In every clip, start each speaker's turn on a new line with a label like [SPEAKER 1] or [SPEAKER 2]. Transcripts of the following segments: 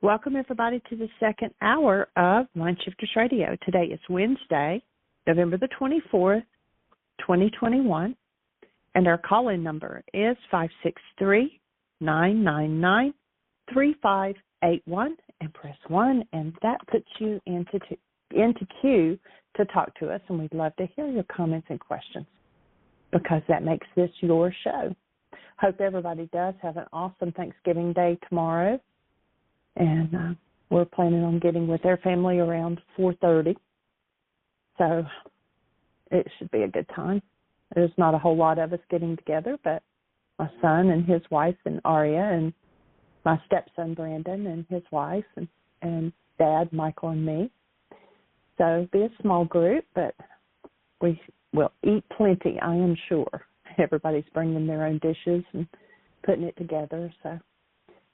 [SPEAKER 1] Welcome, everybody, to the second hour of Mind Shifters Radio. Today is Wednesday, November the 24th, 2021, and our call-in number is 563-999-3581, and press 1, and that puts you into queue to talk to us, and we'd love to hear your comments and questions because that makes this your show. Hope everybody does have an awesome Thanksgiving Day tomorrow. And we're planning on getting with their family around 4:30. So it should be a good time. There's not a whole lot of us getting together, but my son and his wife and Aria and my stepson Brandon and his wife and Dad, Michael, and me. So it'll be a small group, but we will eat plenty, I am sure. Everybody's bringing their own dishes and putting it together, so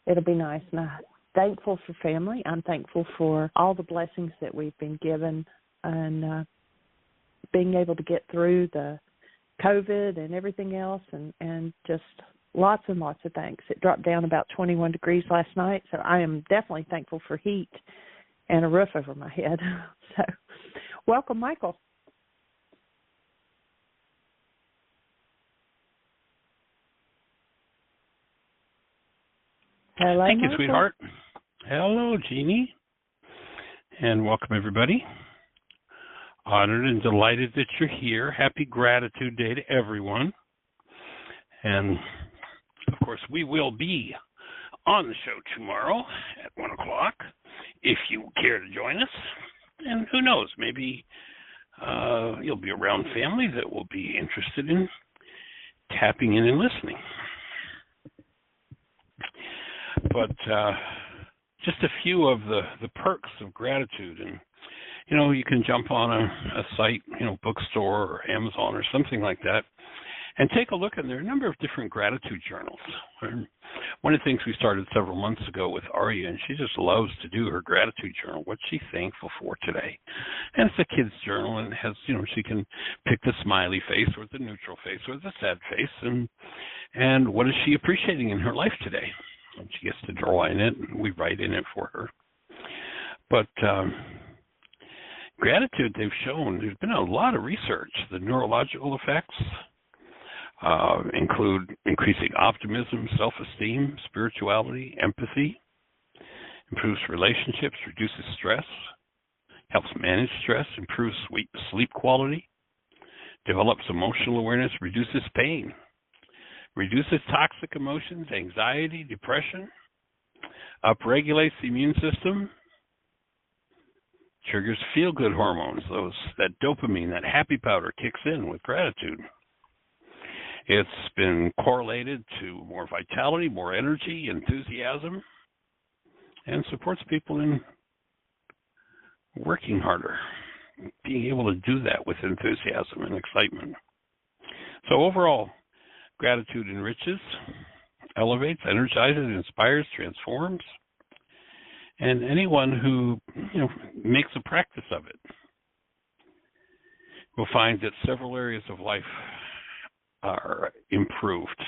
[SPEAKER 1] it'll be nice. And I'm thankful for family. I'm thankful for all the blessings that we've been given and being able to get through the COVID and everything else and just lots and lots of thanks. It dropped down about 21 degrees last night, so I am definitely thankful for heat and a roof over my head. So welcome, Michael. Hello,
[SPEAKER 2] Thank you,
[SPEAKER 1] Michael.
[SPEAKER 2] sweetheart. Hello, Jeanie, and welcome, everybody. Honored and delighted that you're here. Happy Gratitude Day to everyone. And, of course, we will be on the show tomorrow at 1 o'clock if you care to join us. And who knows, maybe you'll be around family that will be interested in tapping in and listening. But just a few of the perks of gratitude. And, you can jump on a site, bookstore or Amazon or something like that, and take a look. And there are a number of different gratitude journals. One of the things we started several months ago with Aria, and she just loves to do her gratitude journal, what's she thankful for today. And it's a kid's journal, and it has, she can pick the smiley face or the neutral face or the sad face, and what is she appreciating in her life today. And she gets to draw in it, and we write in it for her. But gratitude, they've shown, there's been a lot of research. The neurological effects include increasing optimism, self-esteem, spirituality, empathy, improves relationships, reduces stress, helps manage stress, improves sleep quality, develops emotional awareness, reduces pain, reduces toxic emotions, anxiety, depression, upregulates the immune system, triggers feel-good hormones, that dopamine, that happy powder kicks in with gratitude. It's been correlated to more vitality, more energy, enthusiasm, and supports people in working harder, being able to do that with enthusiasm and excitement. So overall, gratitude enriches, elevates, energizes, inspires, transforms, and anyone who makes a practice of it will find that several areas of life are improved.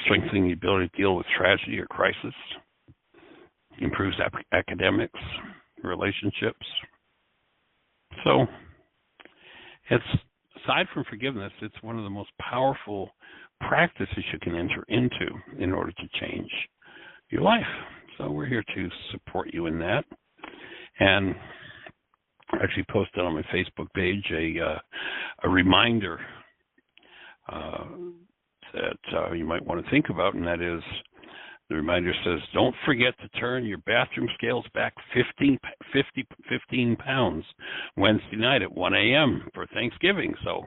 [SPEAKER 2] Strengthening the ability to deal with tragedy or crisis, improves academics, relationships. So it's, aside from forgiveness, it's one of the most powerful practices you can enter into in order to change your life. So we're here to support you in that. And I actually posted on my Facebook page a reminder that you might want to think about, and that is, the reminder says, don't forget to turn your bathroom scales back 15 pounds Wednesday night at 1 a.m. for Thanksgiving. So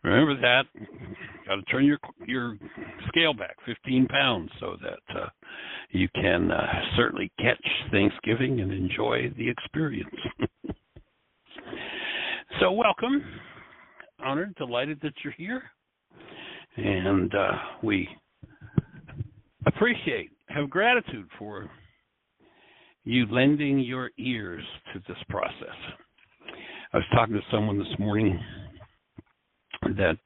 [SPEAKER 2] remember that. Got to turn your scale back 15 pounds so that you can certainly catch Thanksgiving and enjoy the experience. So welcome. Honored, delighted that you're here. And we appreciate, have gratitude for you lending your ears to this process. I was talking to someone this morning that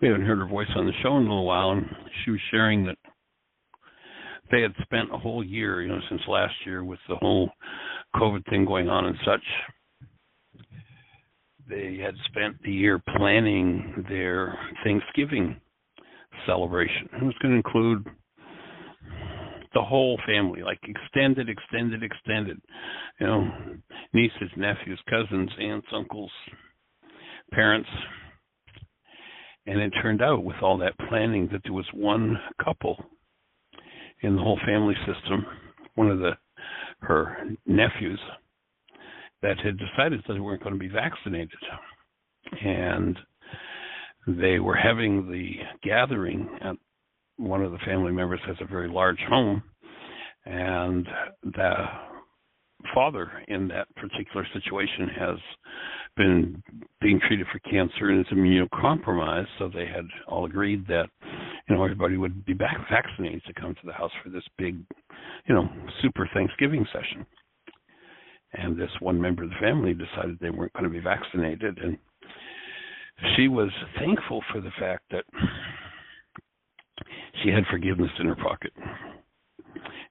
[SPEAKER 2] we haven't heard her voice on the show in a little while, and she was sharing that they had spent a whole year, since last year with the whole COVID thing going on and such. They had spent the year planning their Thanksgiving celebration. It was going to include the whole family, like extended, nieces, nephews, cousins, aunts, uncles, parents. And it turned out with all that planning that there was one couple in the whole family system, one of her nephews, that had decided that they weren't going to be vaccinated. And they were having the gathering at one of the family members has a very large home, and the father in that particular situation has been being treated for cancer and is immunocompromised, so they had all agreed that everybody would be vaccinated to come to the house for this big super Thanksgiving session. And this one member of the family decided they weren't going to be vaccinated, and she was thankful for the fact that she had forgiveness in her pocket.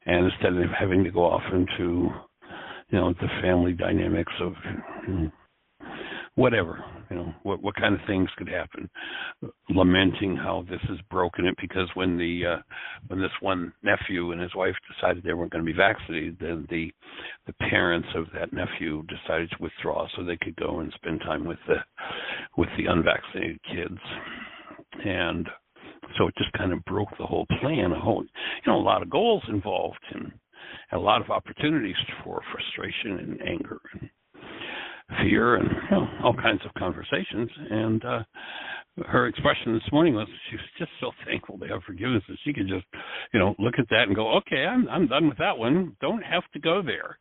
[SPEAKER 2] And instead of having to go off into, the family dynamics of whatever, what kind of things could happen, lamenting how this has broken it, because when this one nephew and his wife decided they weren't going to be vaccinated, then the parents of that nephew decided to withdraw so they could go and spend time with the unvaccinated kids. And so it just kind of broke the whole plan. A lot of goals involved and a lot of opportunities for frustration and anger and fear and all kinds of conversations. And her expression this morning was she was just so thankful to have forgiveness that she could just, look at that and go, okay, I'm done with that one. Don't have to go there.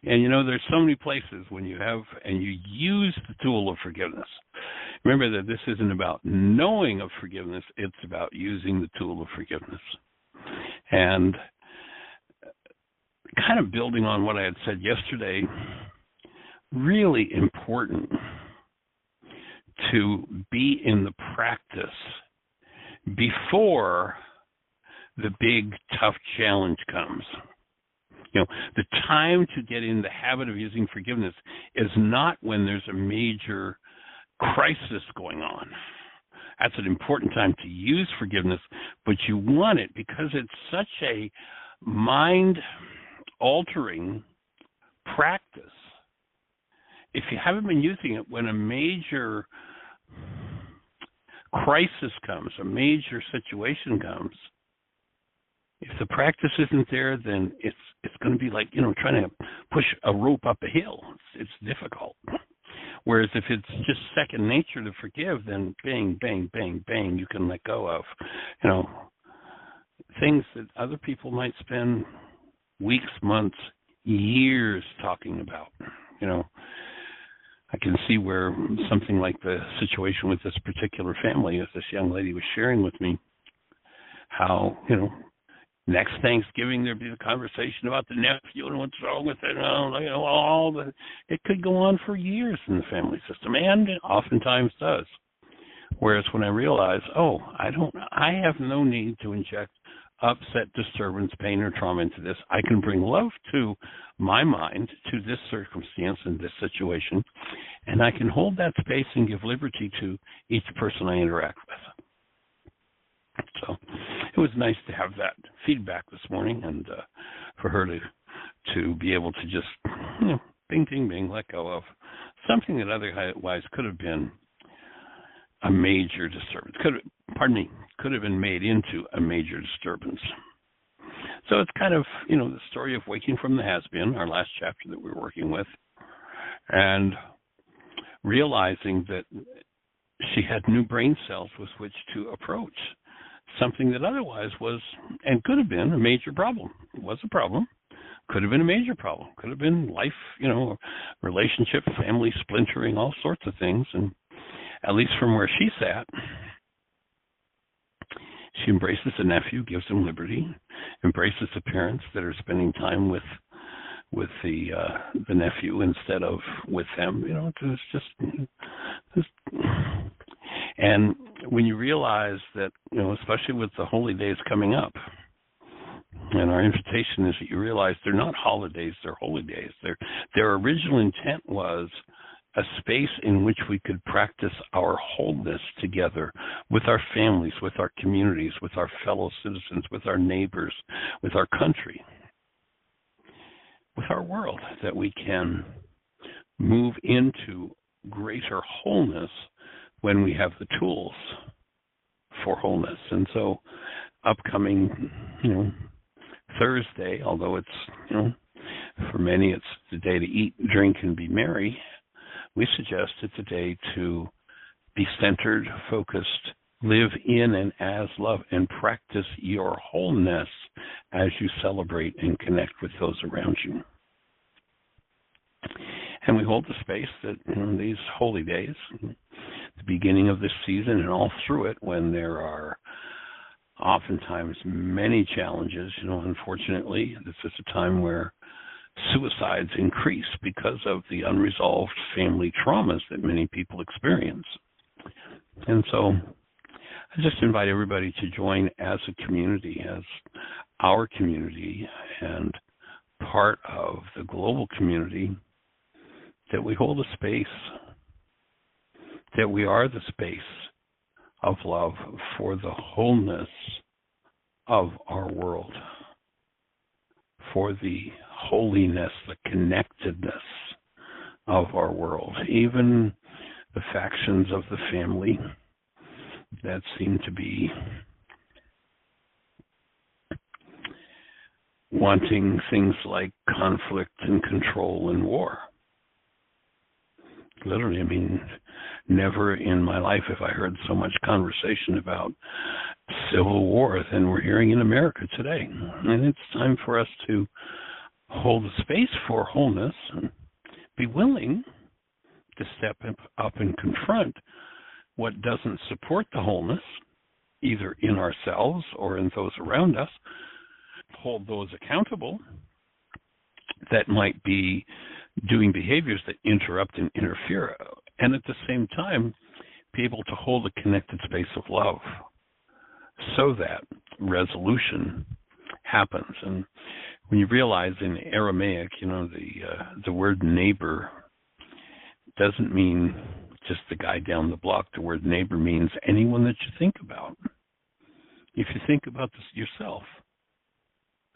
[SPEAKER 2] And, there's so many places when you have and you use the tool of forgiveness. Remember that this isn't about knowing of forgiveness. It's about using the tool of forgiveness. And kind of building on what I had said yesterday, really important to be in the practice before the big, tough challenge comes. The time to get in the habit of using forgiveness is not when there's a major crisis going on. That's an important time to use forgiveness, but you want it because it's such a mind-altering practice. If you haven't been using it when a major crisis comes, a major situation comes, if the practice isn't there, then it's going to be like, trying to push a rope up a hill. It's difficult. Whereas if it's just second nature to forgive, then bang, bang, bang, bang, you can let go of, things that other people might spend weeks, months, years talking about. I can see where something like the situation with this particular family, as this young lady was sharing with me, how, next Thanksgiving there'd be the conversation about the nephew and what's wrong with it. It could go on for years in the family system, and it oftentimes does. Whereas when I realize, I have no need to inject upset, disturbance, pain, or trauma into this. I can bring love to my mind, to this circumstance and this situation, and I can hold that space and give liberty to each person I interact with. So it was nice to have that feedback this morning, and for her to be able to just, bing, bing, bing, let go of something that otherwise could have been a major disturbance. Could have been made into a major disturbance. So it's kind of, the story of waking from the has-been, our last chapter that we're working with, and realizing that she had new brain cells with which to approach something that otherwise was and could have been a major problem. It was a problem. Could have been a major problem. Could have been life, relationship, family splintering, all sorts of things. And at least from where she sat, she embraces the nephew, gives him liberty, embraces the parents that are spending time with the nephew instead of with them. It's just and when you realize that, especially with the holy days coming up, And our invitation is that you realize they're not holidays, they're holy days. Their original intent was a space in which we could practice our wholeness together with our families, with our communities, with our fellow citizens, with our neighbors, with our country, with our world, that we can move into greater wholeness when we have the tools for wholeness. And so upcoming, Thursday, although it's, for many it's the day to eat, drink, and be merry, we suggest it's a day to be centered, focused, live in and as love, and practice your wholeness as you celebrate and connect with those around you. And we hold the space that these holy days, the beginning of this season and all through it, when there are oftentimes many challenges, unfortunately, this is a time where suicides increase because of the unresolved family traumas that many people experience. And so I just invite everybody to join as a community, as our community and part of the global community, that we hold a space, that we are the space of love for the wholeness of our world, for the holiness, the connectedness of our world, even the factions of the family that seem to be wanting things like conflict and control and war. Literally, never in my life have I heard so much conversation about civil war than we're hearing in America today. And it's time for us to hold a space for wholeness and be willing to step up and confront what doesn't support the wholeness, either in ourselves or in those around us, hold those accountable that might be doing behaviors that interrupt and interfere, and at the same time be able to hold a connected space of love so that resolution happens. And when you realize in Aramaic, the word neighbor doesn't mean just the guy down the block. The word neighbor means anyone that you think about. If you think about this yourself,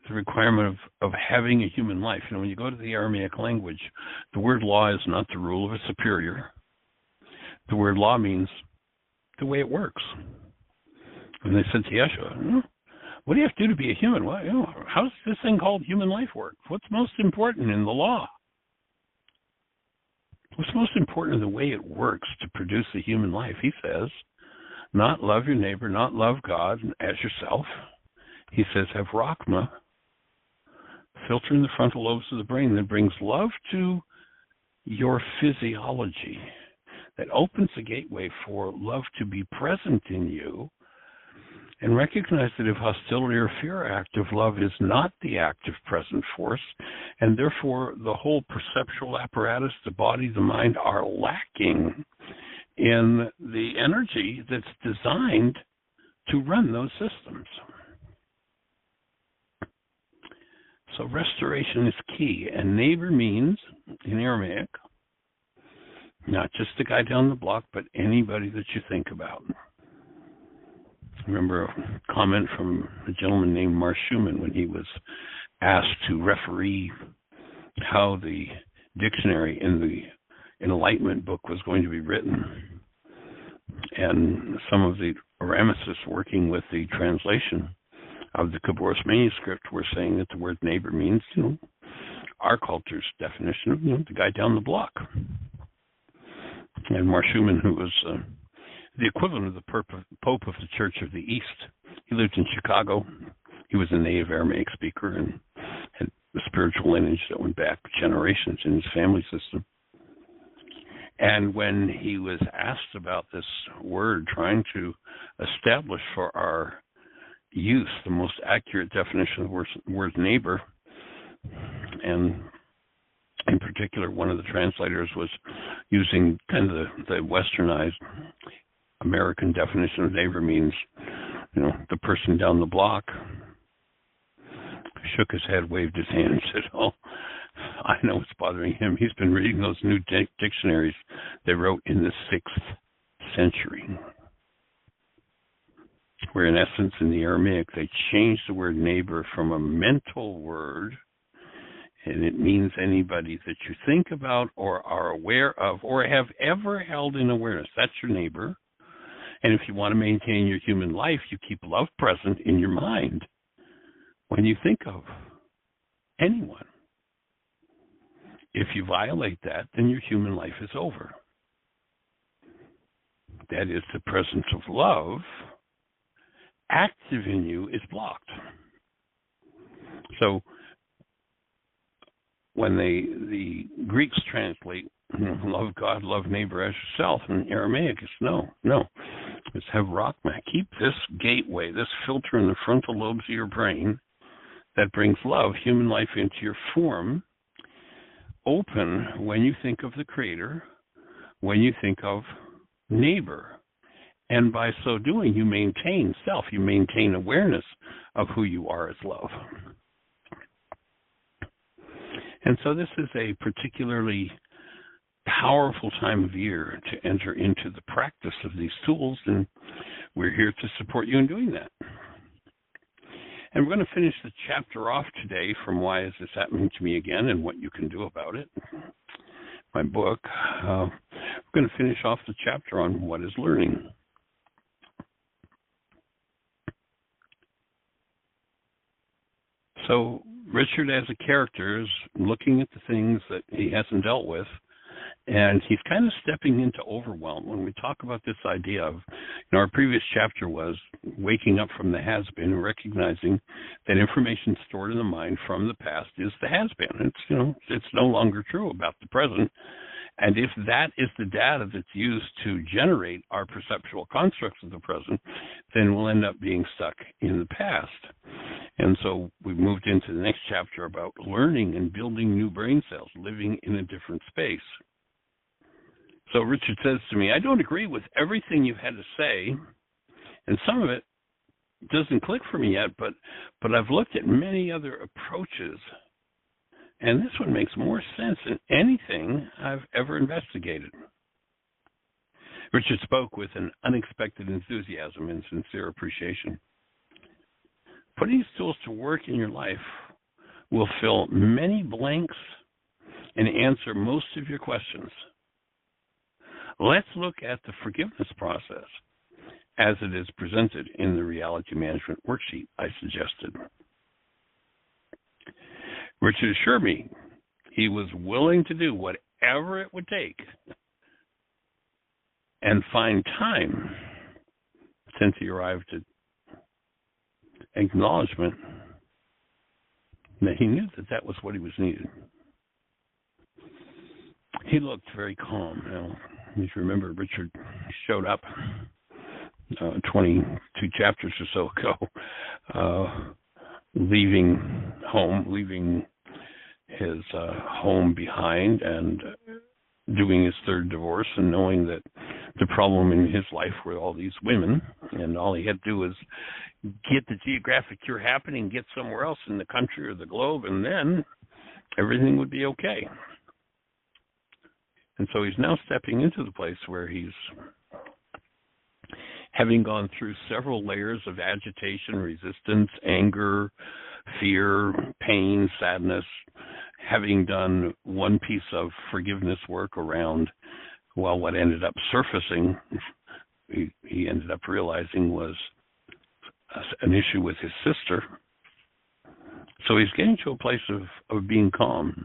[SPEAKER 2] the requirement of having a human life. When you go to the Aramaic language, the word law is not the rule of a superior. The word law means the way it works. And they said to Yeshua, what do you have to do to be a human? Well, how does this thing called human life work? What's most important in the law? What's most important in the way it works to produce a human life? He says, not love your neighbor, not love God as yourself. He says, have Rachma, filter in the frontal lobes of the brain that brings love to your physiology, that opens the gateway for love to be present in you, and recognize that if hostility or fear active love is not the active present force, and therefore the whole perceptual apparatus, the body, the mind are lacking in the energy that's designed to run those systems. So restoration is key, and neighbor means, in Aramaic, not just the guy down the block, but anybody that you think about. I remember a comment from a gentleman named Marsh Schumann when he was asked to referee how the dictionary in the Enlightenment book was going to be written. And some of the Aramicists working with the translation of the Kibboros manuscript were saying that the word neighbor means, our culture's definition of, the guy down the block. And Marsh Schumann, who was the equivalent of the Pope of the Church of the East. He lived in Chicago. He was a native Aramaic speaker and had a spiritual lineage that went back generations in his family system. And when he was asked about this word, trying to establish for our youth the most accurate definition of the word neighbor, and in particular, one of the translators was using kind of the westernized American definition of neighbor means, the person down the block. shook his head, waved his hand, and said, "Oh, I know what's bothering him. He's been reading those new dictionaries they wrote in the 6th century, where in essence in the Aramaic they changed the word neighbor from a mental word, and it means anybody that you think about or are aware of or have ever held in awareness. That's your neighbor. And if you want to maintain your human life, you keep love present in your mind when you think of anyone. If you violate that, then your human life is over. That is, the presence of love active in you is blocked. So when the Greeks translate love God, love neighbor as yourself, in Aramaic it's no. It's have Rachma. Keep this gateway, this filter in the frontal lobes of your brain that brings love, human life into your form, open when you think of the Creator, when you think of neighbor. And by so doing, you maintain self, you maintain awareness of who you are as love. And so this is a particularly powerful time of year to enter into the practice of these tools, and we're here to support you in doing that. And we're going to finish the chapter off today from Why Is This Happening to Me Again and What You Can Do About It, my book. We're going to finish off the chapter on what is learning. So Richard as a character is looking at the things that he hasn't dealt with, and he's kind of stepping into overwhelm. When we talk about this idea of, our previous chapter was waking up from the has-been and recognizing that information stored in the mind from the past is the has-been. It's no longer true about the present. And if that is the data that's used to generate our perceptual constructs of the present, then we'll end up being stuck in the past. And so we've moved into the next chapter about learning and building new brain cells, living in a different space. So Richard says to me, I don't agree with everything you've had to say, and some of it doesn't click for me yet, but I've looked at many other approaches, and this one makes more sense than anything I've ever investigated. Richard spoke with an unexpected enthusiasm and sincere appreciation. Putting these tools to work in your life will fill many blanks and answer most of your questions. Let's look at the forgiveness process as it is presented in the reality management worksheet I suggested. Richard assured me he was willing to do whatever it would take and find time, since he arrived at acknowledgement that he knew that was what he was needed. He looked very calm. If you remember, Richard showed up 22 chapters or so ago, leaving his home behind and doing his third divorce, and knowing that the problem in his life were all these women, and all he had to do was get the geographic cure happening, get somewhere else in the country or the globe, and then everything would be okay. And so he's now stepping into the place where he's, having gone through several layers of agitation, resistance, anger, fear, pain, sadness, having done one piece of forgiveness work around, what ended up surfacing, he ended up realizing was an issue with his sister. So he's getting to a place of being calm.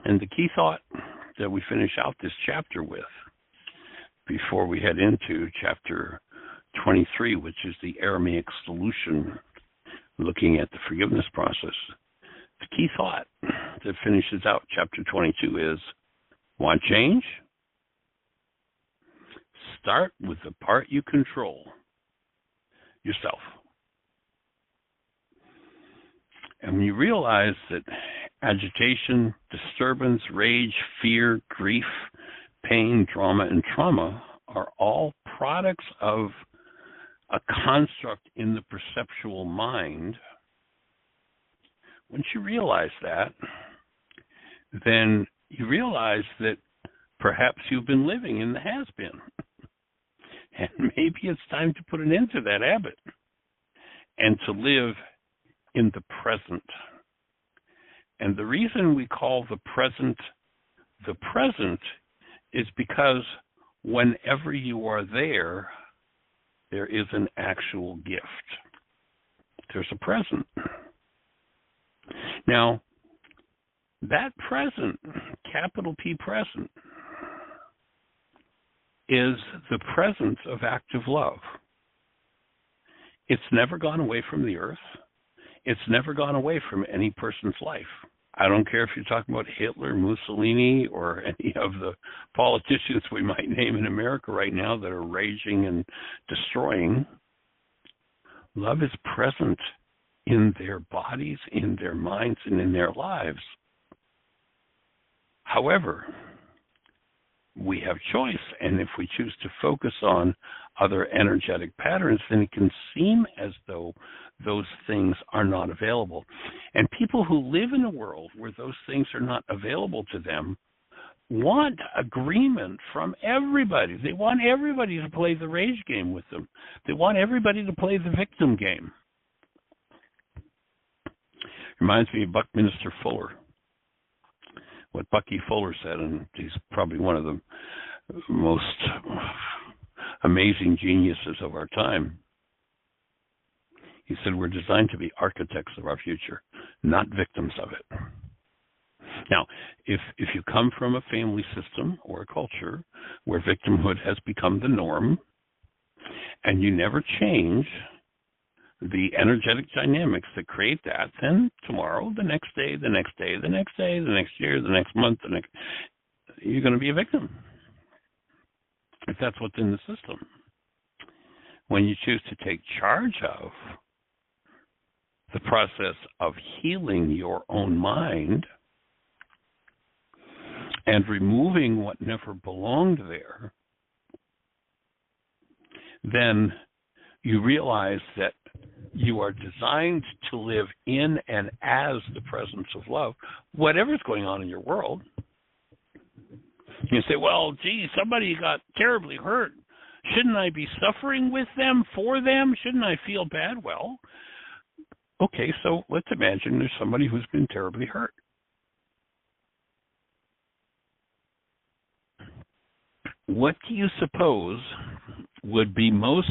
[SPEAKER 2] And the key thought that we finish out this chapter with, before we head into chapter 23, which is the Aramaic solution, looking at the forgiveness process, the key thought that finishes out chapter 22 is, want change? Start with the part you control, yourself. And when you realize that agitation, disturbance, rage, fear, grief, pain, drama, and trauma are all products of a construct in the perceptual mind, once you realize that, then you realize that perhaps you've been living in the has-been. And maybe it's time to put an end to that habit and to live in the present. And the reason we call the present is because whenever you are there, there is an actual gift. There's a present. Now, that present, capital P present, is the presence of active love. It's never gone away from the earth. It's never gone away from any person's life. I don't care if you're talking about Hitler, Mussolini, or any of the politicians we might name in America right now that are raging and destroying. Love is present in their bodies, in their minds, and in their lives. However, we have choice, and if we choose to focus on other energetic patterns, then it can seem as though those things are not available. And people who live in a world where those things are not available to them want agreement from everybody. They want everybody to play the rage game with them. They want everybody to play the victim game. Reminds me of Buckminster Fuller. What Bucky Fuller said, and he's probably one of the most amazing geniuses of our time. He said, we're designed to be architects of our future, not victims of it. Now, if you come from a family system or a culture where victimhood has become the norm, and you never change the energetic dynamics that create that, then tomorrow, the next day, the next day, the next day, the next year, the next month, you're going to be a victim. If that's what's in the system. When you choose to take charge of the process of healing your own mind and removing what never belonged there, then you realize that you are designed to live in and as the presence of love, whatever's going on in your world. You say, well, gee, somebody got terribly hurt. Shouldn't I be suffering with them, for them? Shouldn't I feel bad? Well, okay, so let's imagine there's somebody who's been terribly hurt. What do you suppose would be most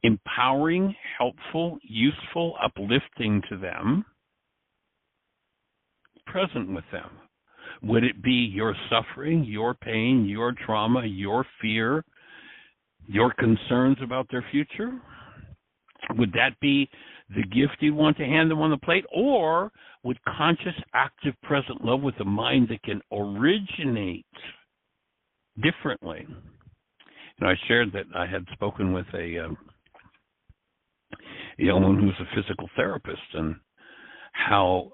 [SPEAKER 2] empowering, helpful, useful, uplifting to them, present with them? Would it be your suffering, your pain, your trauma, your fear, your concerns about their future? Would that be the gift you want to hand them on the plate? Or would conscious, active, present love with a mind that can originate differently? I shared that I had spoken with a young woman who's a physical therapist, and how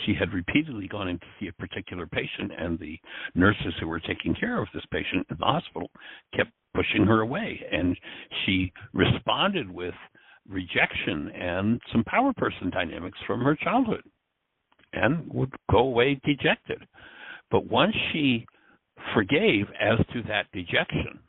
[SPEAKER 2] she had repeatedly gone in to see a particular patient, and the nurses who were taking care of this patient in the hospital kept pushing her away, and she responded with rejection and some power person dynamics from her childhood and would go away dejected. But once she forgave as to that dejection,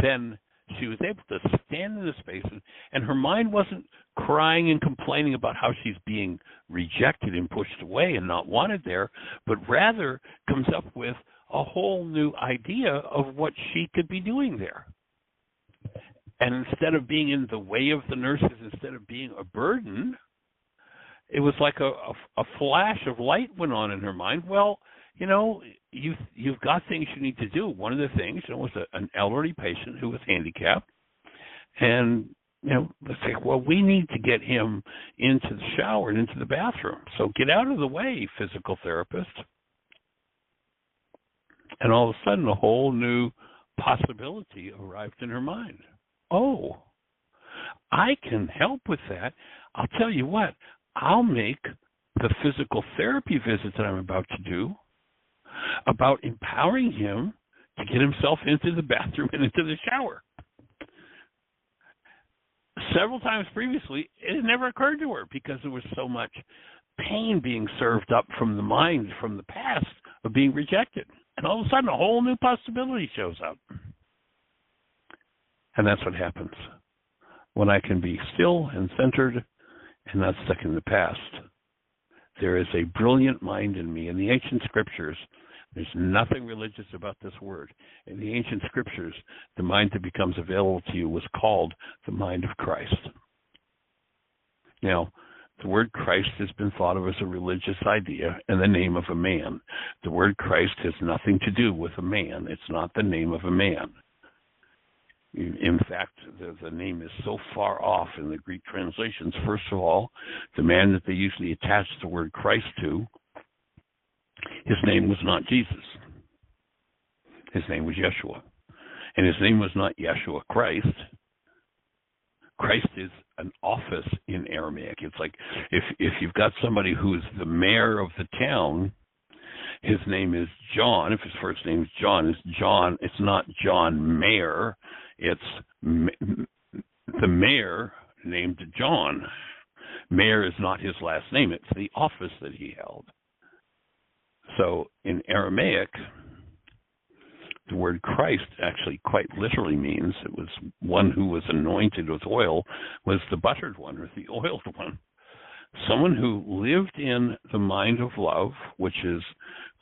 [SPEAKER 2] then she was able to stand in the space, and her mind wasn't crying and complaining about how she's being rejected and pushed away and not wanted there, but rather comes up with a whole new idea of what she could be doing there. And instead of being in the way of the nurses, instead of being a burden, it was like a flash of light went on in her mind. Well, you've got things you need to do. One of the things, was an elderly patient who was handicapped, and let's say, well, we need to get him into the shower and into the bathroom. So get out of the way, physical therapist. And all of a sudden, a whole new possibility arrived in her mind. Oh, I can help with that. I'll tell you what, I'll make the physical therapy visit that I'm about to do about empowering him to get himself into the bathroom and into the shower. several times previously, it had never occurred to her because there was so much pain being served up from the mind, from the past of being rejected. And all of a sudden, a whole new possibility shows up. And that's what happens when I can be still and centered and not stuck in the past. There is a brilliant mind in me. In the ancient scriptures, there's nothing religious about this word. In the ancient scriptures, the mind that becomes available to you was called the mind of Christ. Now, the word Christ has been thought of as a religious idea and the name of a man. The word Christ has nothing to do with a man. It's not the name of a man. In fact, the name is so far off in the Greek translations. First of all, the man that they usually attach the word Christ to, his name was not Jesus. His name was Yeshua. And his name was not Yeshua Christ. Christ is an office in Aramaic. It's like if you've got somebody who's the mayor of the town, his name is John. If his first name is John, it's not John Mayer. It's the mayor named John. Mayer is not his last name. It's the office that he held. So in Aramaic, the word Christ actually quite literally means it was one who was anointed with oil, was the buttered one or the oiled one. Someone who lived in the mind of love, which is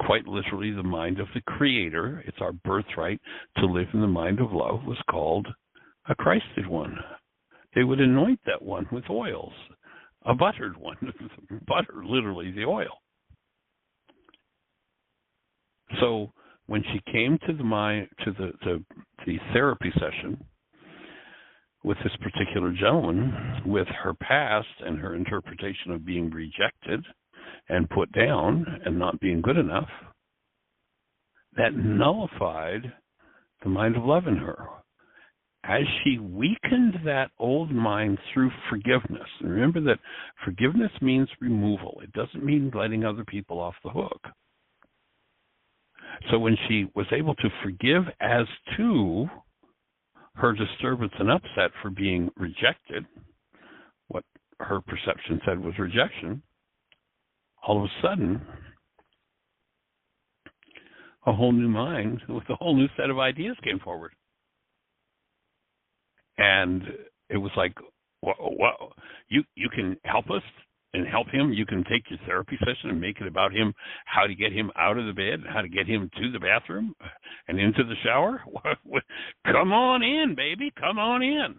[SPEAKER 2] quite literally the mind of the Creator. It's our birthright to live in the mind of love, was called a Christed one. They would anoint that one with oils, a buttered one, butter, literally the oil. So when she came to the therapy session with this particular gentleman, with her past and her interpretation of being rejected and put down and not being good enough, that nullified the mind of love in her. As she weakened that old mind through forgiveness, and remember that forgiveness means removal. It doesn't mean letting other people off the hook. So when she was able to forgive as to her disturbance and upset for being rejected, what her perception said was rejection, all of a sudden, a whole new mind with a whole new set of ideas came forward. And it was like, well, you can help us and help him. You can take your therapy session and make it about him, how to get him out of the bed, how to get him to the bathroom and into the shower. Come on in, baby. Come on in.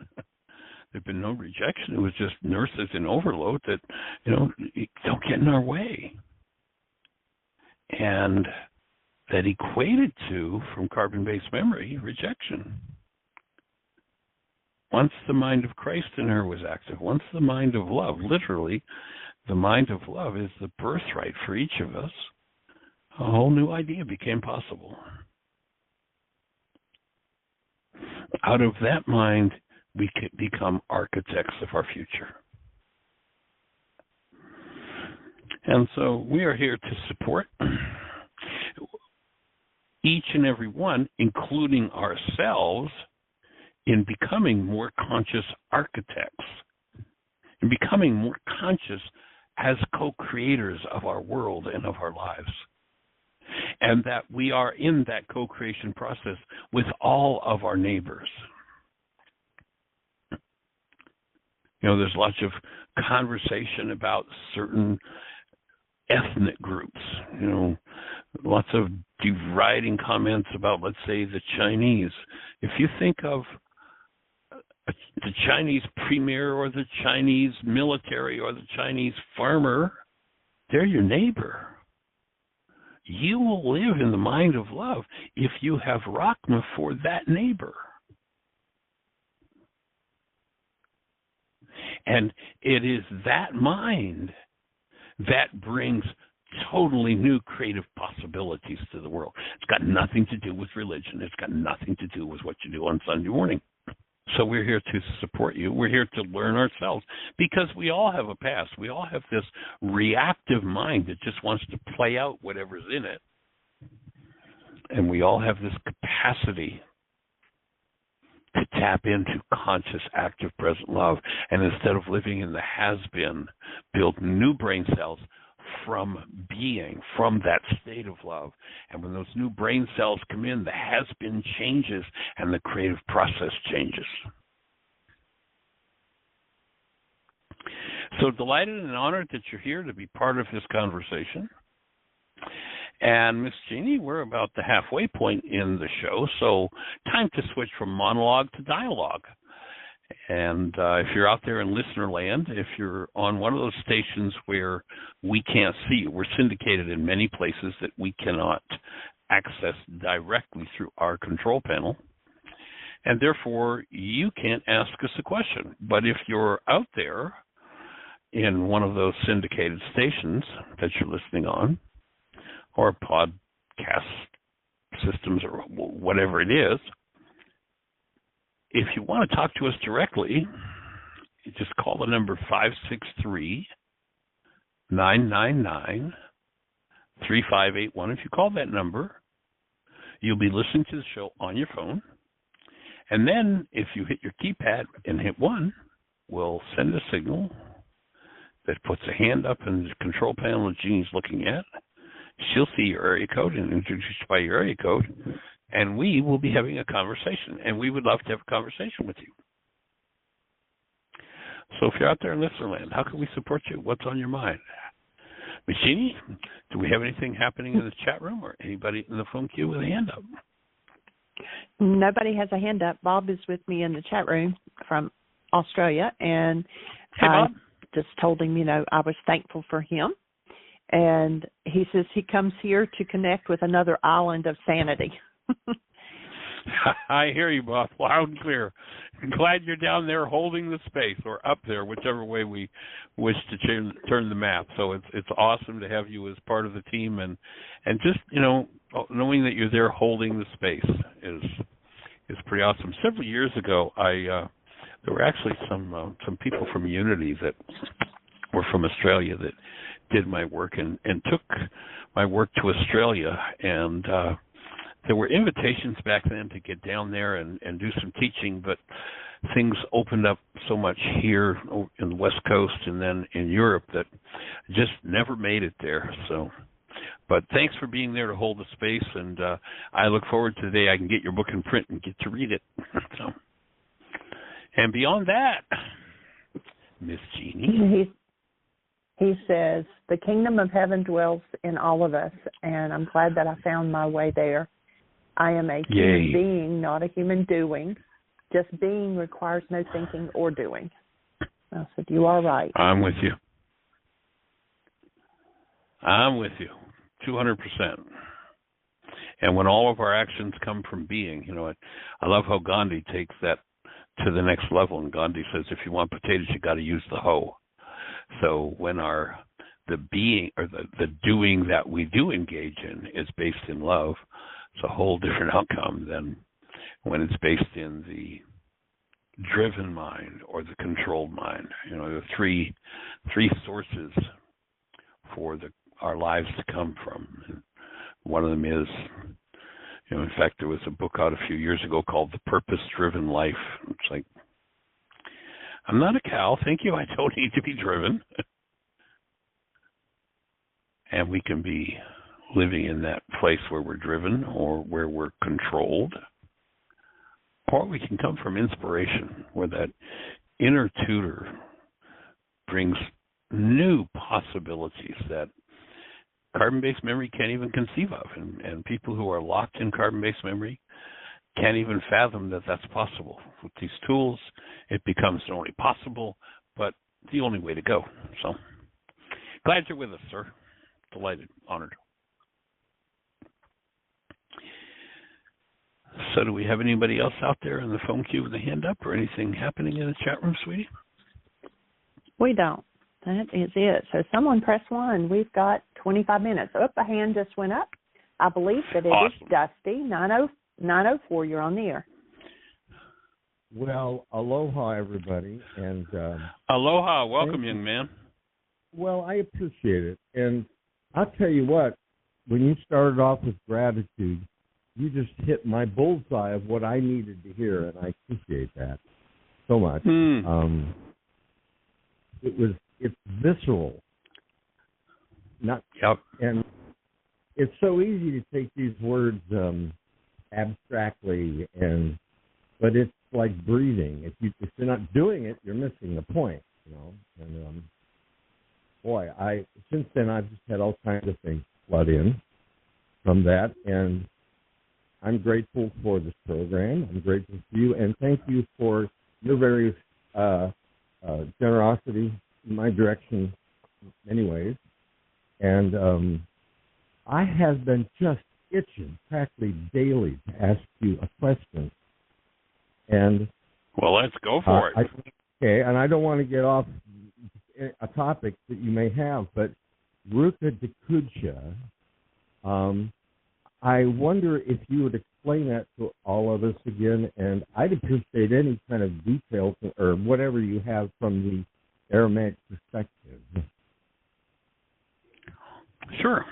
[SPEAKER 2] There'd been no rejection. It was just nurses in overload that, don't get in our way. And that equated to, from carbon-based memory, rejection. Once the mind of Christ in her was active, once the mind of love, literally, the mind of love is the birthright for each of us, a whole new idea became possible. Out of that mind, we can become architects of our future. And so we are here to support each and every one, including ourselves, in becoming more conscious architects, in becoming more conscious as co-creators of our world and of our lives. And that we are in that co-creation process with all of our neighbors. There's lots of conversation about certain ethnic groups, lots of deriding comments about, let's say, the Chinese. If you think of the Chinese premier or the Chinese military or the Chinese farmer, they're your neighbor. You will live in the mind of love if you have Rachma for that neighbor. And it is that mind that brings totally new creative possibilities to the world. It's got nothing to do with religion. It's got nothing to do with what you do on Sunday morning. So we're here to support you. We're here to learn ourselves because we all have a past. We all have this reactive mind that just wants to play out whatever's in it. And we all have this capacity to tap into conscious, active, present love. And instead of living in the has-been, build new brain cells from being, from that state of love. And when those new brain cells come in, the has-been changes and the creative process changes. So delighted and honored that you're here to be part of this conversation. And Miss Jeanie, we're about the halfway point in the show, so time to switch from monologue to dialogue. And if you're out there in listener land, if you're on one of those stations where we can't see you, we're syndicated in many places that we cannot access directly through our control panel, and therefore you can't ask us a question. But if you're out there in one of those syndicated stations that you're listening on, or podcast systems, or whatever it is, if you want to talk to us directly, you just call the number 563-999-3581. If you call that number, you'll be listening to the show on your phone. And then if you hit your keypad and hit 1, we'll send a signal that puts a hand up in the control panel that Jeanie's looking at. She'll see your area code and introduce you by your area code, and we will be having a conversation, and we would love to have a conversation with you. So if you're out there in listener land, how can we support you? What's on your mind? Miss Jeanie, do we have anything happening in the chat room or anybody in the phone queue with a hand up?
[SPEAKER 1] Nobody has a hand up. Bob is with me in the chat room from Australia, and
[SPEAKER 2] hey, Bob.
[SPEAKER 1] I just told him, I was thankful for him. And he says he comes here to connect with another island of sanity.
[SPEAKER 2] I hear you, Bob, loud and clear. I'm glad you're down there holding the space, or up there, whichever way we wish to turn the map. So it's awesome to have you as part of the team, and just knowing that you're there holding the space is pretty awesome. Several years ago, there were actually some people from Unity that were from Australia that did my work and took my work to Australia, and there were invitations back then to get down there and do some teaching, but things opened up so much here in the West Coast and then in Europe that just never made it there. So, but thanks for being there to hold the space, and I look forward to the day I can get your book in print and get to read it. So, and beyond that, Miss Jeanie.
[SPEAKER 1] He says, the kingdom of heaven dwells in all of us, and I'm glad that I found my way there. I am a human being, not a human doing. Just being requires no thinking or doing. I said, you are right.
[SPEAKER 2] I'm with you. 200%. And when all of our actions come from being, I love how Gandhi takes that to the next level. And Gandhi says, if you want potatoes, you got to use the hoe. So when the being or the doing that we do engage in is based in love, it's a whole different outcome than when it's based in the driven mind or the controlled mind. There are three sources for our lives to come from. And one of them is, in fact, there was a book out a few years ago called The Purpose-Driven Life. It's like, I'm not a cow, thank you, I don't need to be driven. And we can be living in that place where we're driven or where we're controlled. Or we can come from inspiration, where that inner tutor brings new possibilities that carbon-based memory can't even conceive of. And people who are locked in carbon-based memory can't even fathom that that's possible. With these tools, it becomes not only possible, but the only way to go. So, glad you're with us, sir. Delighted, honored. So do we have anybody else out there in the phone queue with a hand up or anything happening in the chat room, sweetie?
[SPEAKER 1] We don't. That is it. So someone press 1. We've got 25 minutes. Oh, a hand just went up. I believe that it
[SPEAKER 2] awesome.
[SPEAKER 1] Is Dusty, 904. You're on the air.
[SPEAKER 3] Well, aloha, everybody. And
[SPEAKER 2] aloha. Welcome, young man.
[SPEAKER 3] Well, I appreciate it. And I'll tell you what, when you started off with gratitude, you just hit my bullseye of what I needed to hear, and I appreciate that so much. It's visceral. And it's so easy to take these words abstractly, but it's like breathing. If you're not doing it, you're missing the point, you know. And since then I've just had all kinds of things flood in from that, and I'm grateful for this program. I'm grateful for you, and thank you for your very generosity in my direction in many ways. And I have been just itching practically daily to ask you a question. And
[SPEAKER 2] well, let's go for it.
[SPEAKER 3] Okay, and I don't want to get off a topic that you may have, but Ruka Dekudsha, I wonder if you would explain that to all of us again, and I'd appreciate any kind of details or whatever you have from the Aramaic perspective.
[SPEAKER 2] Sure.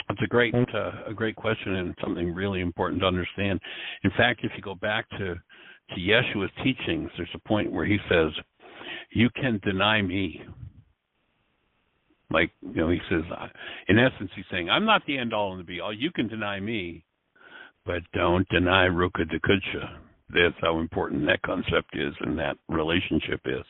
[SPEAKER 2] That's a great question, and something really important to understand. In fact, if you go back to Yeshua's teachings, there's a point where he says, "You can deny me." Like, you know, he says, in essence, he's saying, "I'm not the end all and the be all. You can deny me, but don't deny Ruka Dekudsha." That's how important that concept is and that relationship is.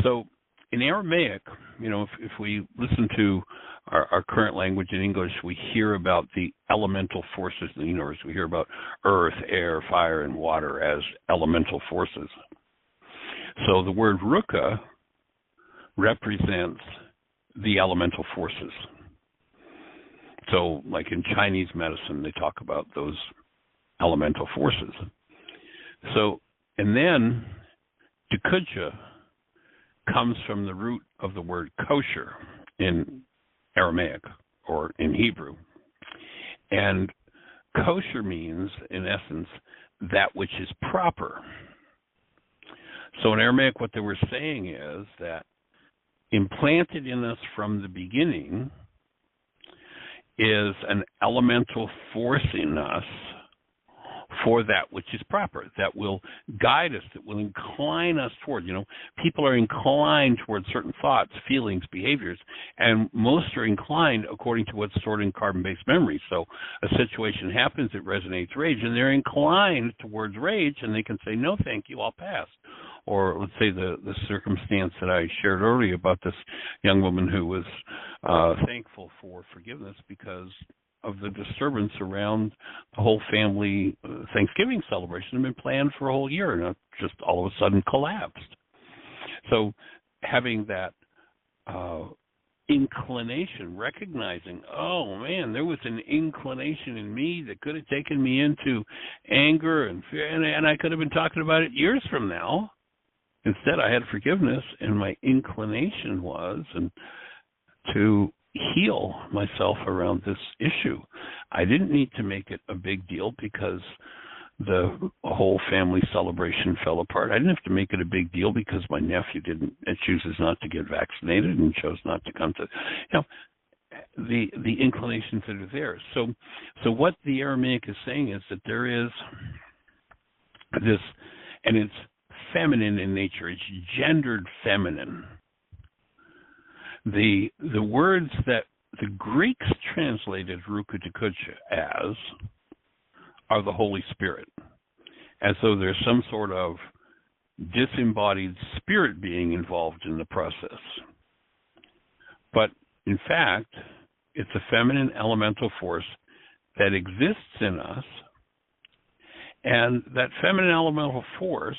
[SPEAKER 2] So in Aramaic, you know, if we listen to our current language in English, we hear about the elemental forces in the universe. We hear about earth, air, fire, and water as elemental forces. So the word Ruka represents the elemental forces. So like in Chinese medicine, they talk about those elemental forces. So, and then Dekudsha comes from the root of the word kosher in Aramaic or in Hebrew. And kosher means, in essence, that which is proper. So in Aramaic, what they were saying is that implanted in us from the beginning is an elemental force in us for that which is proper, that will guide us, that will incline us toward. You know, people are inclined toward certain thoughts, feelings, behaviors, and most are inclined according to what's stored in carbon-based memory. So a situation happens, it resonates rage, and they're inclined towards rage, and they can say, "No, thank you, I'll pass." Or let's say the circumstance that I shared earlier about this young woman who was thankful for forgiveness because of the disturbance around the whole family Thanksgiving celebration had been planned for a whole year, and it just all of a sudden collapsed. So having that inclination, recognizing, oh man, there was an inclination in me that could have taken me into anger and fear, and I could have been talking about it years from now. Instead, I had forgiveness, and my inclination was to heal myself around this issue. I didn't need to make it a big deal because the whole family celebration fell apart. I didn't have to make it a big deal because my nephew chooses not to get vaccinated and chose not to come to, you know, the inclinations that are there. So what the Aramaic is saying is that there is this, and it's feminine in nature. It's gendered feminine. The words that the Greeks translated Ruka Dekudsha as are the Holy Spirit, as though there's some sort of disembodied spirit being involved in the process. But in fact, it's a feminine elemental force that exists in us, and that feminine elemental force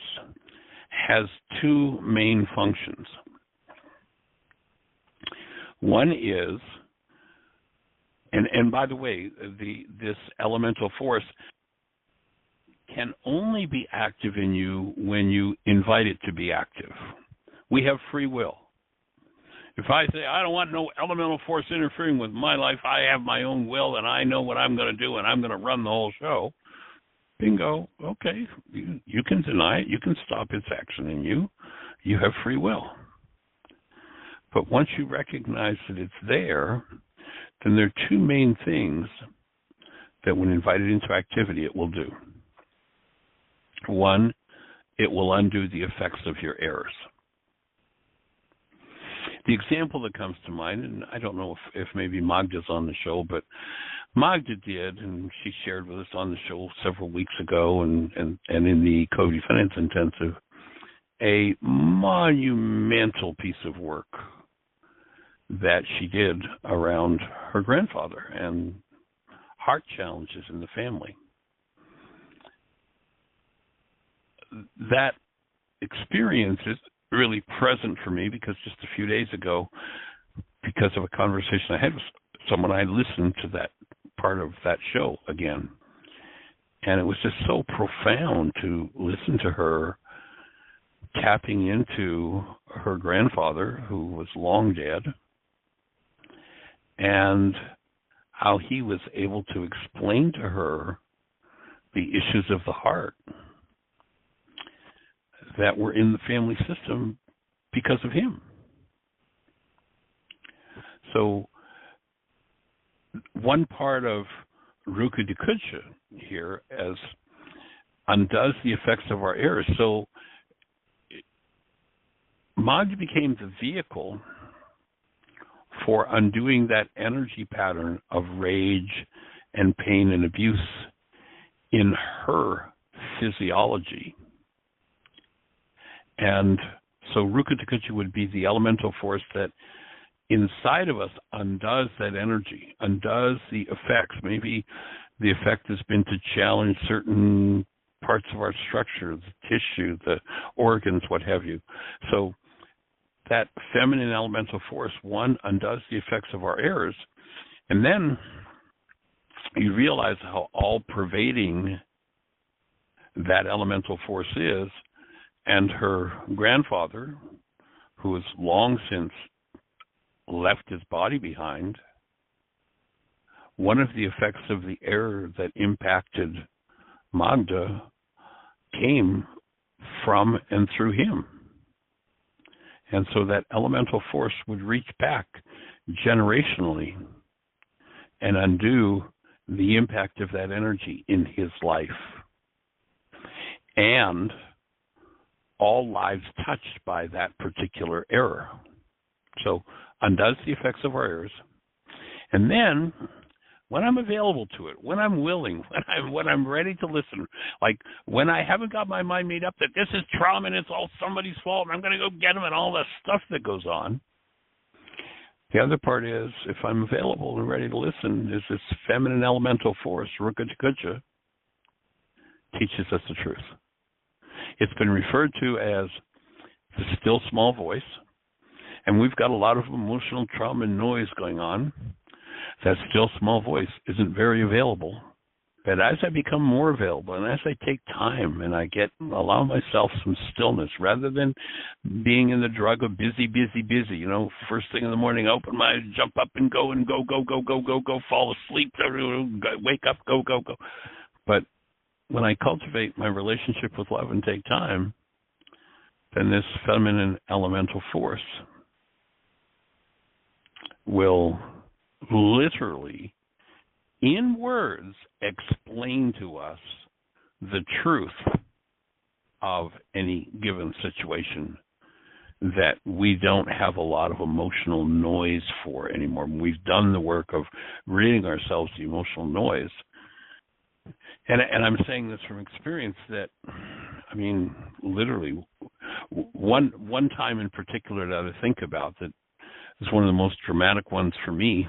[SPEAKER 2] has two main functions. One is, and by the way, this elemental force can only be active in you when you invite it to be active. We have free will. If I say, I don't want no elemental force interfering with my life, I have my own will and I know what I'm going to do and I'm going to run the whole show, bingo, okay, you can deny it, you can stop its action in you. You have free will. But once you recognize that it's there, then there are two main things that when invited into activity, it will do. One, it will undo the effects of your errors. The example that comes to mind, and I don't know if maybe Magda's on the show, but Magda did, and she shared with us on the show several weeks ago and in the Co-Defendants Intensive, a monumental piece of work that she did around her grandfather and heart challenges in the family. That experience is really present for me because just a few days ago, because of a conversation I had with someone, I listened to that part of that show again. And it was just so profound to listen to her tapping into her grandfather, who was long dead, and how he was able to explain to her the issues of the heart that were in the family system because of him. So one part of Ruka Dikucha here as undoes the effects of our errors. So Magda became the vehicle for undoing that energy pattern of rage and pain and abuse in her physiology. And so Ruka Dikucha would be the elemental force that inside of us undoes that energy, undoes the effects. Maybe the effect has been to challenge certain parts of our structure, the tissue, the organs, what have you. So that feminine elemental force, one, undoes the effects of our errors, and then you realize how all-pervading that elemental force is. And her grandfather, who has long since left his body behind, one of the effects of the error that impacted Magda came from and through him. And so that elemental force would reach back generationally and undo the impact of that energy in his life. And all lives touched by that particular error. So undoes the effects of our errors. And then when I'm available to it, when I'm willing, when I'm ready to listen, like when I haven't got my mind made up that this is trauma and it's all somebody's fault and I'm going to go get them and all the stuff that goes on. The other part is, if I'm available and ready to listen, is this feminine elemental force, Ruka Dikucha, teaches us the truth. It's been referred to as the still small voice, and we've got a lot of emotional trauma and noise going on. That still small voice isn't very available. But as I become more available and as I take time and I allow myself some stillness rather than being in the drug of busy, first thing in the morning, open my eyes, jump up and go, fall asleep, wake up, go. But when I cultivate my relationship with love and take time, then this feminine elemental force will literally, in words, explain to us the truth of any given situation that we don't have a lot of emotional noise for anymore. We've done the work of ridding ourselves of the emotional noise. And I'm saying this from experience that, I mean, literally, one time in particular that I think about that is one of the most dramatic ones for me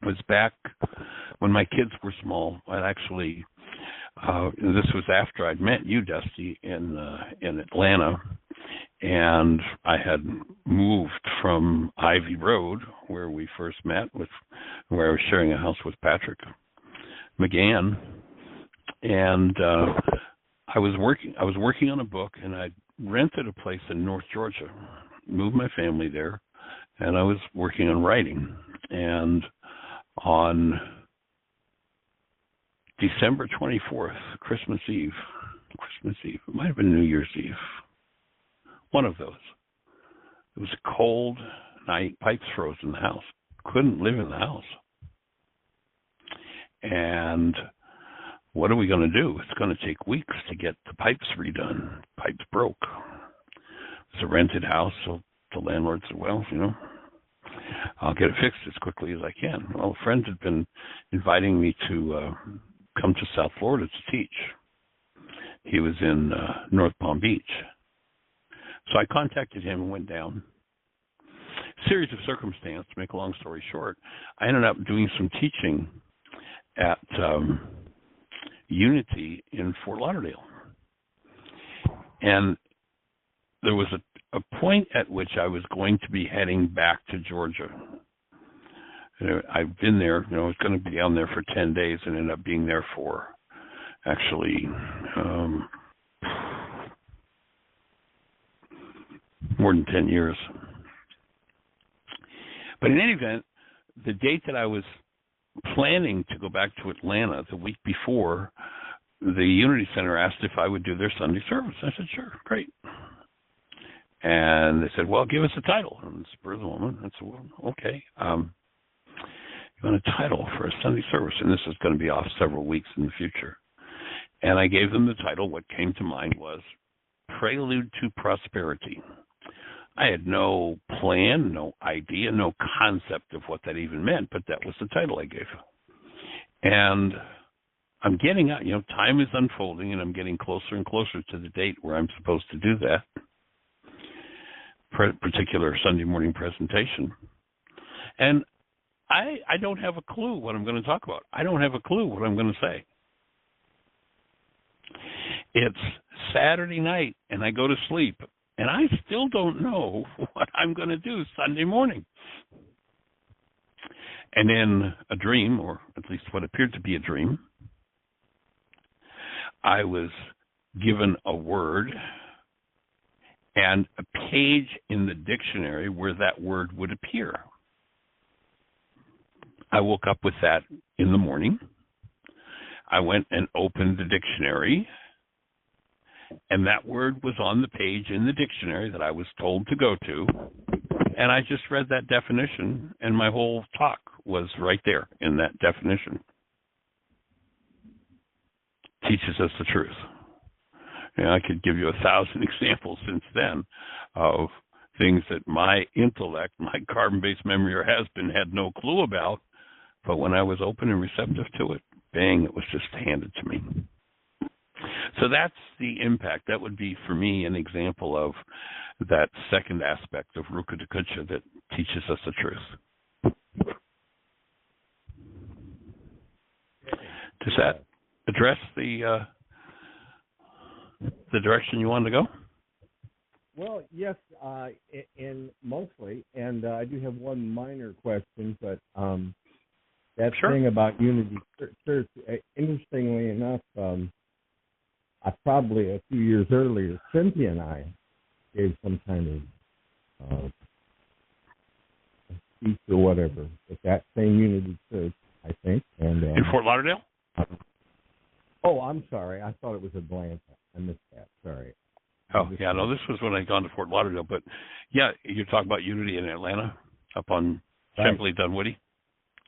[SPEAKER 2] was back when my kids were small. I actually, this was after I'd met you, Dusty, in Atlanta, and I had moved from Ivy Road, where we first met, where I was sharing a house with Patrick McGann, and I was working on a book, and I rented a place in North Georgia, moved my family there, and I was working on writing. And on December 24th, Christmas Eve, it might have been New Year's Eve, one of those. It was a cold night, pipes froze in the house, couldn't live in the house. And what are we going to do? It's going to take weeks to get the pipes redone. Pipes broke. It's a rented house, so the landlord said, well, I'll get it fixed as quickly as I can. Well, a friend had been inviting me to come to South Florida to teach. He was in North Palm Beach. So I contacted him and went down. Series of circumstances, to make a long story short, I ended up doing some teaching at Unity in Fort Lauderdale. And there was a point at which I was going to be heading back to Georgia. I've been there, I was going to be down there for 10 days and ended up being there for actually more than 10 years. But in any event, the date that I was planning to go back to Atlanta, the week before, the Unity Center asked if I would do their Sunday service. I said, sure, great. And they said, well, give us a title. And spur of the moment, I said, well, okay. You want a title for a Sunday service? And this is going to be off several weeks in the future. And I gave them the title. What came to mind was Prelude to Prosperity. I had no plan, no idea, no concept of what that even meant, but that was the title I gave. And I'm getting out, time is unfolding, and I'm getting closer and closer to the date where I'm supposed to do that particular Sunday morning presentation. And I don't have a clue what I'm going to talk about. I don't have a clue what I'm going to say. It's Saturday night, and I go to sleep, and I still don't know what I'm going to do Sunday morning. And in a dream, or at least what appeared to be a dream, I was given a word and a page in the dictionary where that word would appear. I woke up with that in the morning. I went and opened the dictionary, and that word was on the page in the dictionary that I was told to go to, and I just read that definition, and my whole talk was right there in that definition. Teaches us the truth. I could give you 1,000 examples since then of things that my intellect, my carbon-based memory or has-been had no clue about, but when I was open and receptive to it, bang, it was just handed to me. So that's the impact. That would be, for me, an example of that second aspect of Ruka Dakucha that teaches us the truth. Does that address the direction you wanted to go?
[SPEAKER 3] Well, yes, and mostly. And I do have one minor question, but that
[SPEAKER 2] sure.
[SPEAKER 3] thing about Unity Church, interestingly enough, I probably a few years earlier, Cynthia and I gave some kind of speech or whatever at that same Unity Church, I think. And
[SPEAKER 2] in Fort Lauderdale?
[SPEAKER 3] Oh, I'm sorry. I thought it was Atlanta. I missed that. Sorry.
[SPEAKER 2] Oh, yeah, no, this was when I'd gone to Fort Lauderdale. But, yeah, you're talking about Unity in Atlanta up on Champlain Dunwoody?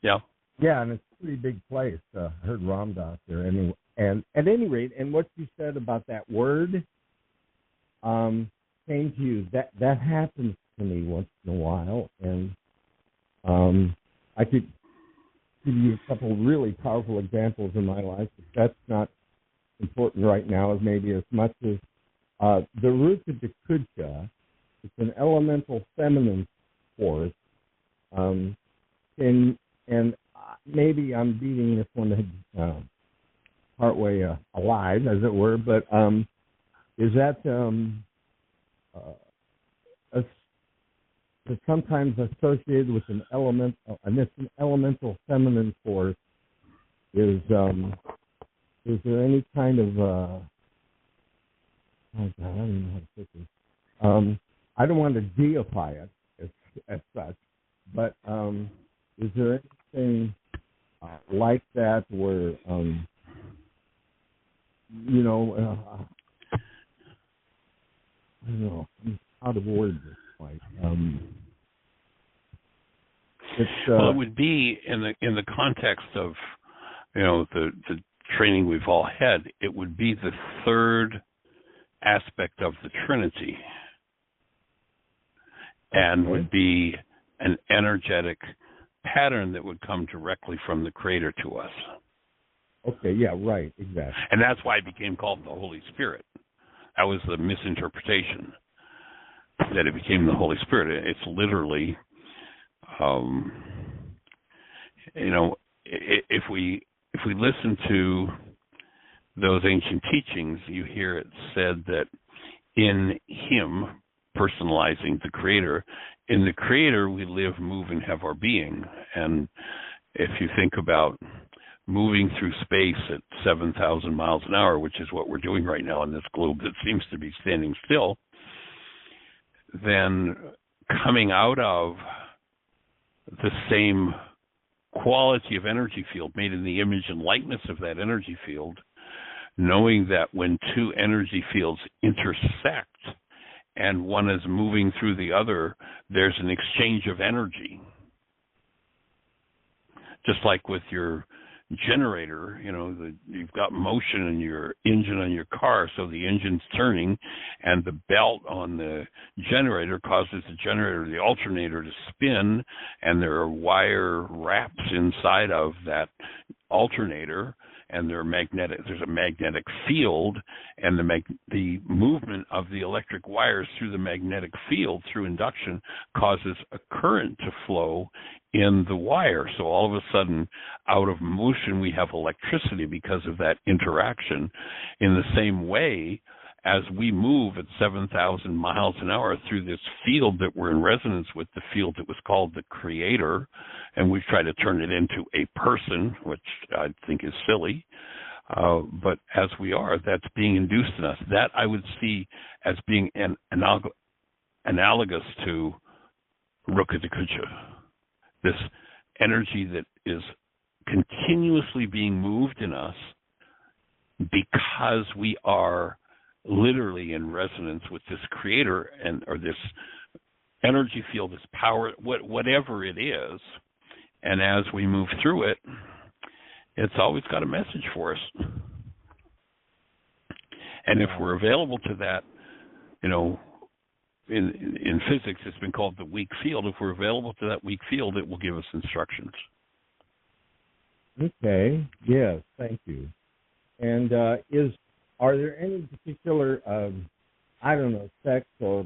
[SPEAKER 2] Yeah.
[SPEAKER 3] Yeah, and it's a pretty big place. I heard Ramdas there. Anyway. And at any rate, and what you said about that word came to you. That happens to me once in a while. And I could give you a couple really powerful examples in my life, but that's not important right now as maybe as much as the root of the Dakucha. It's an elemental feminine force, and maybe I'm beating this one partway alive, as it were, but is that sometimes associated with an elemental feminine force? Is there any kind of oh God, I don't even know how to put this. I don't want to deify it as such, but is there anything like that where I don't know how to word this. Like,
[SPEAKER 2] well, it would be in the context of, the training we've all had, it would be the third aspect of the Trinity, and would be an energetic pattern that would come directly from the Creator to us.
[SPEAKER 3] Okay, yeah, right, exactly.
[SPEAKER 2] And that's why it became called the Holy Spirit. That was the misinterpretation, that it became the Holy Spirit. It's literally, if we listen to those ancient teachings, you hear it said that in Him, personalizing the Creator, in the Creator we live, move, and have our being. And if you think about moving through space at 7,000 miles an hour, which is what we're doing right now on this globe that seems to be standing still, then coming out of the same quality of energy field, made in the image and likeness of that energy field, knowing that when two energy fields intersect and one is moving through the other, there's an exchange of energy. Just like with your generator, you've got motion in your engine on your car, so the engine's turning, and the belt on the generator causes the alternator to spin, and there are wire wraps inside of that alternator, and there's a magnetic field, and the movement of the electric wires through the magnetic field through induction causes a current to flow in the wire. So all of a sudden, out of motion, we have electricity because of that interaction. In the same way, as we move at 7,000 miles an hour through this field that we're in resonance with, the field that was called the Creator, and we've tried to turn it into a person, which I think is silly, but as we are, that's being induced in us. That I would see as being analogous to Rukadikucha, this energy that is continuously being moved in us because we are literally in resonance with this Creator or this energy field, this power, whatever it is. And as we move through it, it's always got a message for us. And if we're available to that, in physics, it's been called the weak field. If we're available to that weak field, it will give us instructions.
[SPEAKER 3] Okay. Yes. Thank you. And are there any particular, sects or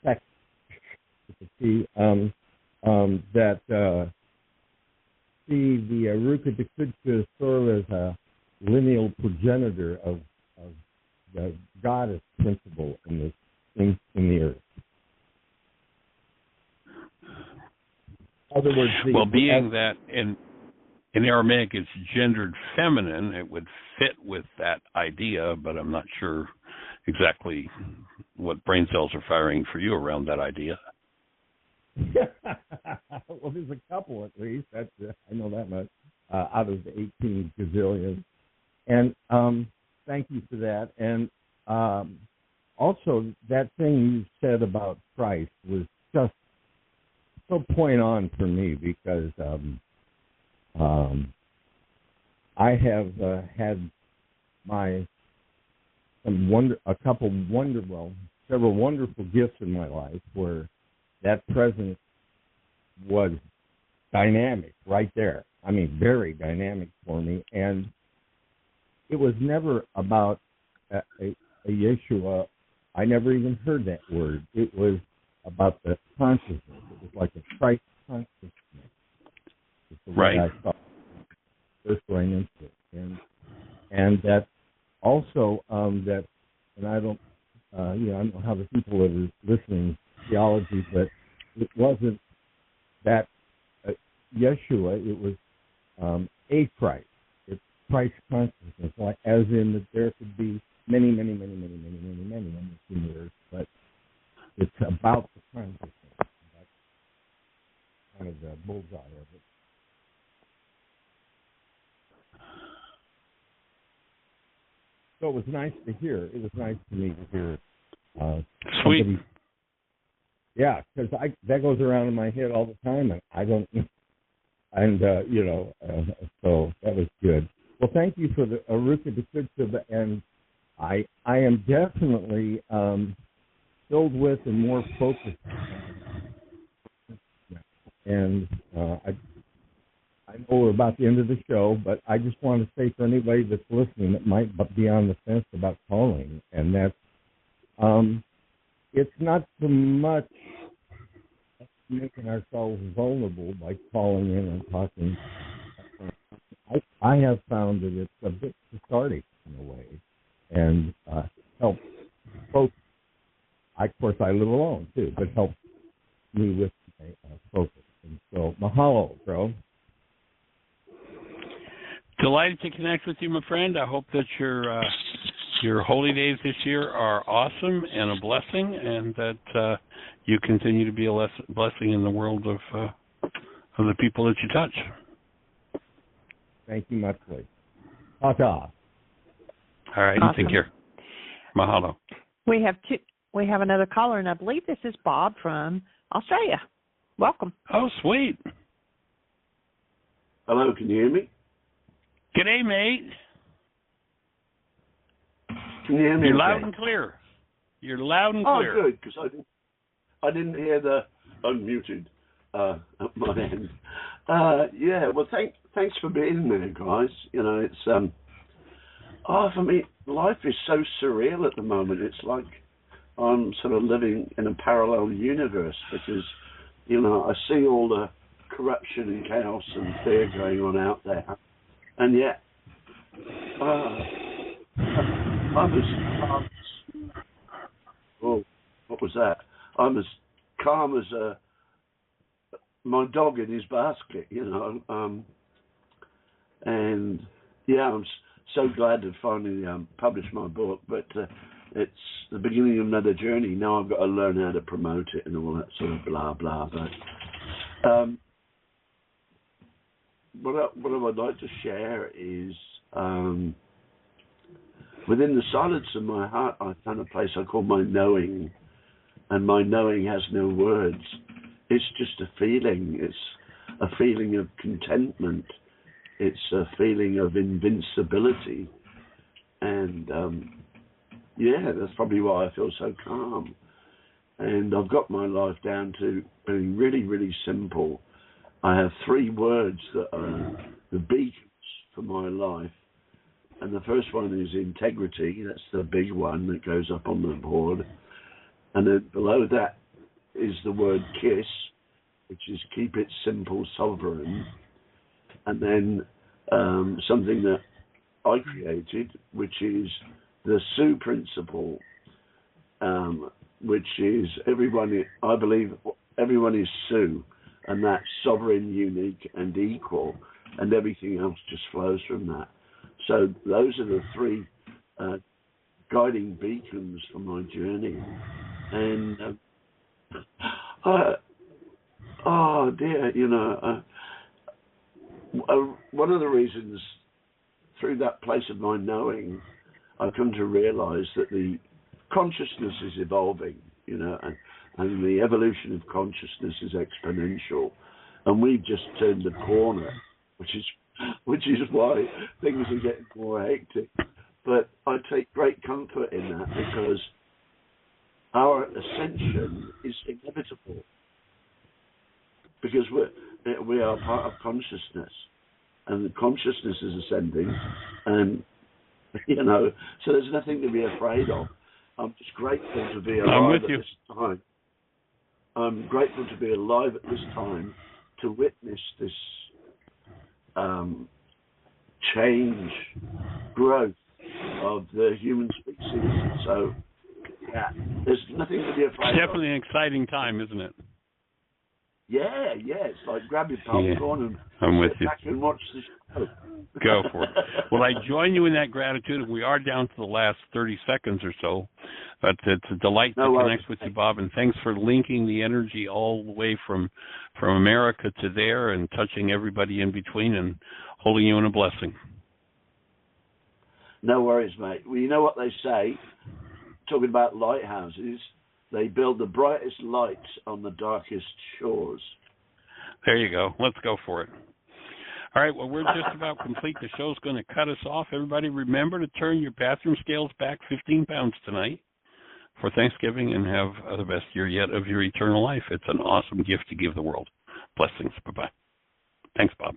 [SPEAKER 3] sects that see the Rukadikucha sort of as a lineal progenitor of the goddess principle in the earth? In other words,
[SPEAKER 2] being that in Aramaic it's gendered feminine, it would fit with that idea, but I'm not sure exactly what brain cells are firing for you around that idea.
[SPEAKER 3] Well, there's a couple at least. I know that much out of the 18 gazillion. And thank you for that. And also, that thing you said about Christ was just so point on for me because I have had several wonderful gifts in my life where that presence was dynamic right there. I mean, very dynamic for me. And it was never about a Yeshua. I never even heard that word. It was about the consciousness. It was like a Christ consciousness. It's the way I thought first going into it. And that also that, and I don't know how the people that are listening theology, but it wasn't that Yeshua, it was a Christ. It's Christ consciousness, like, as in that there could be many in this universe, but it's about the consciousness. That's kind of the bullseye of it. So it was nice to hear. It was nice to me to hear.
[SPEAKER 2] Sweet.
[SPEAKER 3] Yeah, because that goes around in my head all the time, and And, so that was good. Well, thank you for the Aruka Descriptive, and I am definitely filled with and more focused. And I know we're about the end of the show, but I just want to say for anybody that's listening that might be on the fence about calling, and that's it's not so much making ourselves vulnerable by calling in and talking. I have found that it's a bit cathartic in a way, and helps folks. Of course, I live alone too, but helps me with my focus. And so, mahalo, bro.
[SPEAKER 2] Delighted to connect with you, my friend. I hope that your holy days this year are awesome and a blessing, and that you continue to be a blessing in the world of the people that you touch.
[SPEAKER 3] Thank you much, Lee. Ta-ta.
[SPEAKER 2] All right,
[SPEAKER 1] awesome.
[SPEAKER 2] Take care. Mahalo.
[SPEAKER 1] We have another caller, and I believe this is Bob from Australia. Welcome.
[SPEAKER 2] Oh, sweet.
[SPEAKER 4] Hello, can you hear me?
[SPEAKER 2] G'day, mate.
[SPEAKER 4] Can you hear me?
[SPEAKER 2] You're
[SPEAKER 4] okay?
[SPEAKER 2] loud and clear. You're loud and clear.
[SPEAKER 4] Oh, good, because I didn't hear the unmuted at my end. Yeah, well, thanks for being there, guys. You know, it's for me, life is so surreal at the moment. It's like I'm sort of living in a parallel universe because, you know, I see all the corruption and chaos and fear going on out there, and yet I'm as what was that? I'm as calm as my dog in his basket, you know. And yeah, I'm so glad to finally publish my book, but it's the beginning of another journey. Now I've got to learn how to promote it and all that sort of blah blah. But what I would like to share is within the silence of my heart, I found a place I call my knowing, and my knowing has no words. It's just a feeling. It's a feeling of contentment. It's a feeling of invincibility. And yeah, that's probably why I feel so calm. And I've got my life down to being really, really simple. I have 3 words that are the beacons for my life. And the first one is integrity. That's the big one that goes up on the board. And then below that is the word KISS, which is keep it simple, sovereign. And then something that I created, which is the SUE principle, which is I believe everyone is SUE, and that's sovereign, unique, and equal, and everything else just flows from that. So those are the 3 guiding beacons for my journey. And oh dear, you know, one of the reasons through that place of my knowing, I've come to realize that the consciousness is evolving, you know, and the evolution of consciousness is exponential, and we've just turned the corner, which is why things are getting more hectic. But I take great comfort in that because our ascension is inevitable, because we are part of consciousness, and the consciousness is ascending, and you know, so there's nothing to be afraid of. I'm just grateful to be alive at this time. I'm grateful to be alive at this time to witness this change, growth of the human species. So, yeah, there's nothing to be afraid of.
[SPEAKER 2] It's definitely an exciting time, isn't it?
[SPEAKER 4] Yeah, it's like grab your popcorn and
[SPEAKER 2] I'm with you.
[SPEAKER 4] Back and watch the show.
[SPEAKER 2] Go for it. Well, I join you in that gratitude, and we are down to the last 30 seconds or so. But it's a delight to connect with you, Bob, and thanks for linking the energy all the way from America to there and touching everybody in between and holding you in a blessing.
[SPEAKER 4] No worries, mate. Well, you know what they say, talking about lighthouses, they build the brightest lights on the darkest shores.
[SPEAKER 2] There you go. Let's go for it. All right, well, we're just about complete. The show's going to cut us off. Everybody, remember to turn your bathroom scales back 15 pounds tonight for Thanksgiving, and have the best year yet of your eternal life. It's an awesome gift to give the world. Blessings. Bye-bye. Thanks, Bob.